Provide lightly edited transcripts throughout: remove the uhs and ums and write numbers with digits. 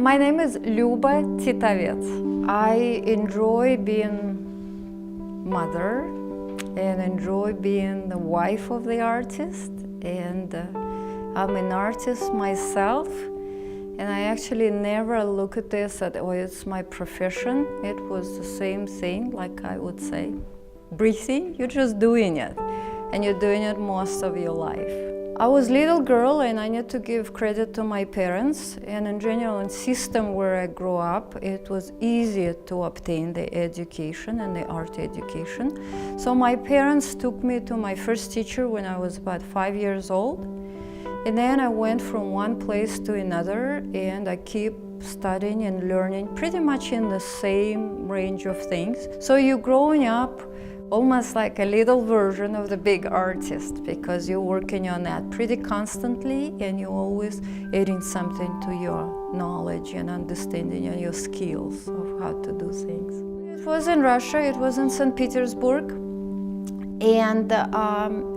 My name is Lyuba Titovets. I enjoy being mother and enjoy being the wife of the artist, and I'm an artist myself, and I actually never look at this as, oh, it's my profession. It was the same thing, like I would say, breathing. You're just doing it, and you're doing it most of your life. I was a little girl, and I need to give credit to my parents, and in general, in the system where I grew up, it was easier to obtain the education and the art education. So my parents took me to my first teacher when I was about 5 years old, and then I went from one place to another, and I keep studying and learning pretty much in the same range of things. So you're growing up almost like a little version of the big artist, because you're working on that pretty constantly, and you're always adding something to your knowledge and understanding and your skills of how to do things. It was in Russia, it was in St. Petersburg, and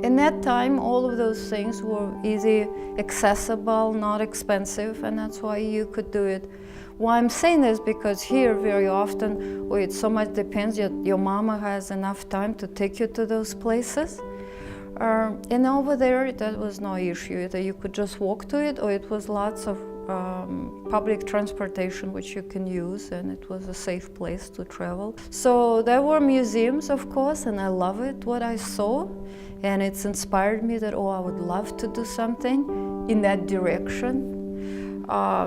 in that time all of those things were easy, accessible, not expensive, and that's why you could do it. Why I'm saying this, because here very often, well, it so much depends, your mama has enough time to take you to those places. And over there, that was no issue. Either you could just walk to it, or it was lots of public transportation which you can use, and it was a safe place to travel. So there were museums, of course, and I love it, what I saw. And it's inspired me that, oh, I would love to do something in that direction.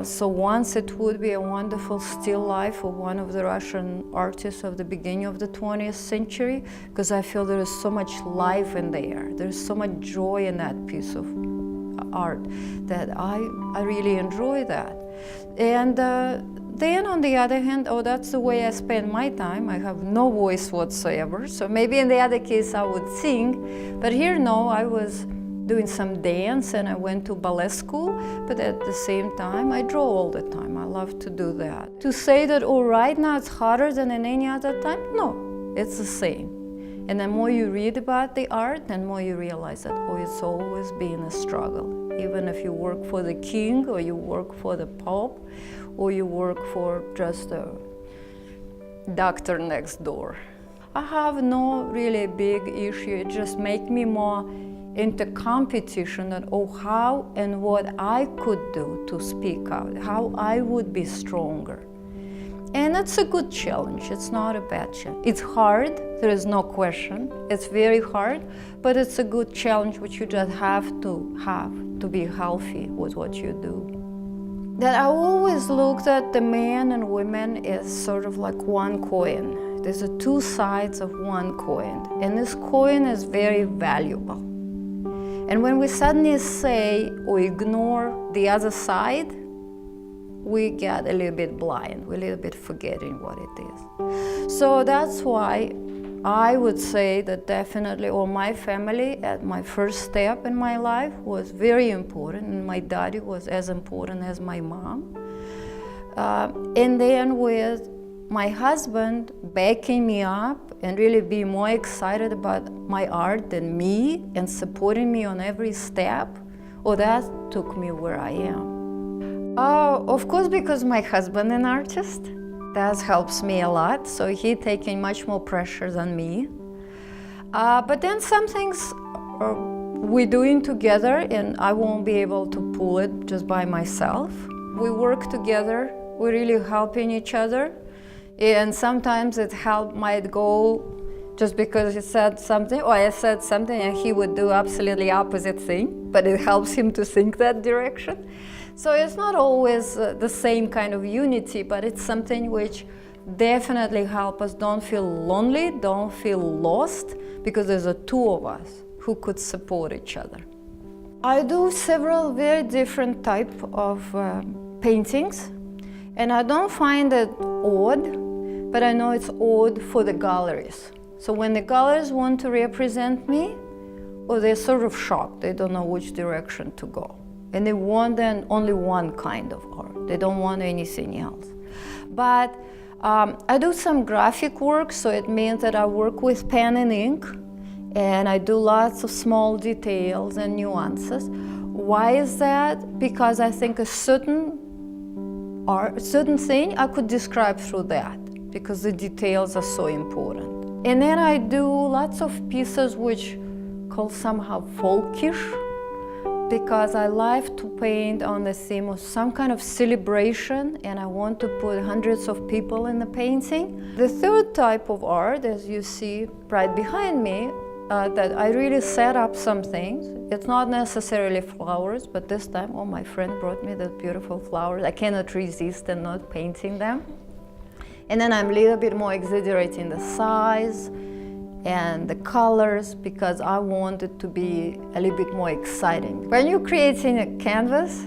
So once it would be a wonderful still life of one of the Russian artists of the beginning of the 20th century, because I feel there is so much life in there. There's so much joy in that piece of art that I really enjoy that. And then on the other hand, oh, that's the way I spend my time. I have no voice whatsoever. So maybe in the other case I would sing, but here no, I was doing some dance, and I went to ballet school, but at the same time I draw all the time. I love to do that. To say that, oh, right now it's harder than in any other time, no, it's the same. And the more you read about the art, the more you realize that, oh, it's always been a struggle. Even if you work for the king, or you work for the pope, or you work for just a doctor next door. I have no really big issue. It just makes me more into competition that, oh, how and what I could do to speak out, how I would be stronger. And it's a good challenge, it's not a bad challenge. It's hard, there is no question, it's very hard, but it's a good challenge which you just have to be healthy with what you do. That I always looked at the men and women as sort of like one coin. There's two sides of one coin, and this coin is very valuable. And when we suddenly say or ignore the other side, we get a little bit blind, we're a little bit forgetting what it is. So that's why I would say that definitely, or my family at my first step in my life was very important, and my daddy was as important as my mom. And then with my husband backing me up and really being more excited about my art than me and supporting me on every step, well, that took me where I am. Of course, because my husband is an artist, that helps me a lot, so he taking much more pressure than me. But then some things we're doing together, and I won't be able to pull it just by myself. We work together, we're really helping each other. And sometimes might go just because he said something, or I said something, and he would do absolutely opposite thing, but it helps him to think that direction. So it's not always the same kind of unity, but it's something which definitely helps us. Don't feel lonely, don't feel lost, because there's two of us who could support each other. I do several very different types of paintings, and I don't find it odd, but I know it's odd for the galleries. So when the galleries want to represent me, or they're sort of shocked, they don't know which direction to go. And they want then only one kind of art. They don't want anything else. But I do some graphic work, so it means that I work with pen and ink, and I do lots of small details and nuances. Why is that? Because I think a certain art, certain thing I could describe through that, because the details are so important. And then I do lots of pieces which call somehow folkish, because I like to paint on the theme of some kind of celebration, and I want to put hundreds of people in the painting. The third type of art, as you see right behind me, that I really set up some things. It's not necessarily flowers, but this time, oh, my friend brought me the beautiful flowers. I cannot resist and not painting them. And then I'm a little bit more exaggerating the size and the colors, because I want it to be a little bit more exciting. When you're creating a canvas,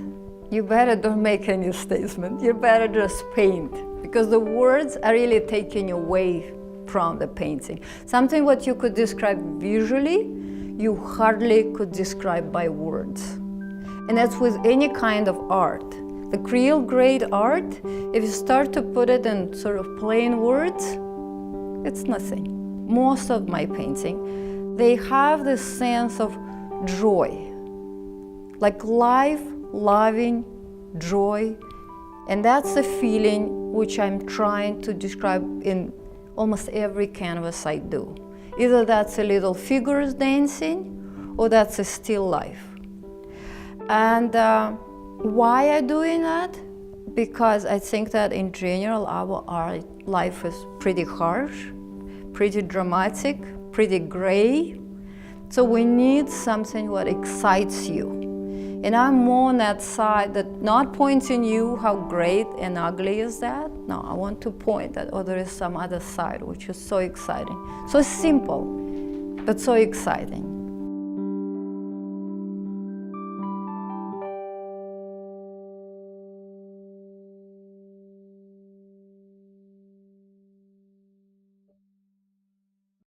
you better don't make any statement. You better just paint, because the words are really taking you away from the painting. Something what you could describe visually, you hardly could describe by words. And that's with any kind of art. The real great art, if you start to put it in sort of plain words, it's nothing. Most of my painting, they have this sense of joy, like life, loving joy, and that's the feeling which I'm trying to describe in almost every canvas I do. Either that's a little figures dancing, or that's a still life. And why I'm doing that? Because I think that in general our life is pretty harsh, pretty dramatic, pretty gray. So we need something what excites you. And I'm more on that side, that not pointing you how great and ugly is that. No, I want to point that, oh, there is some other side which is so exciting. So simple, but so exciting.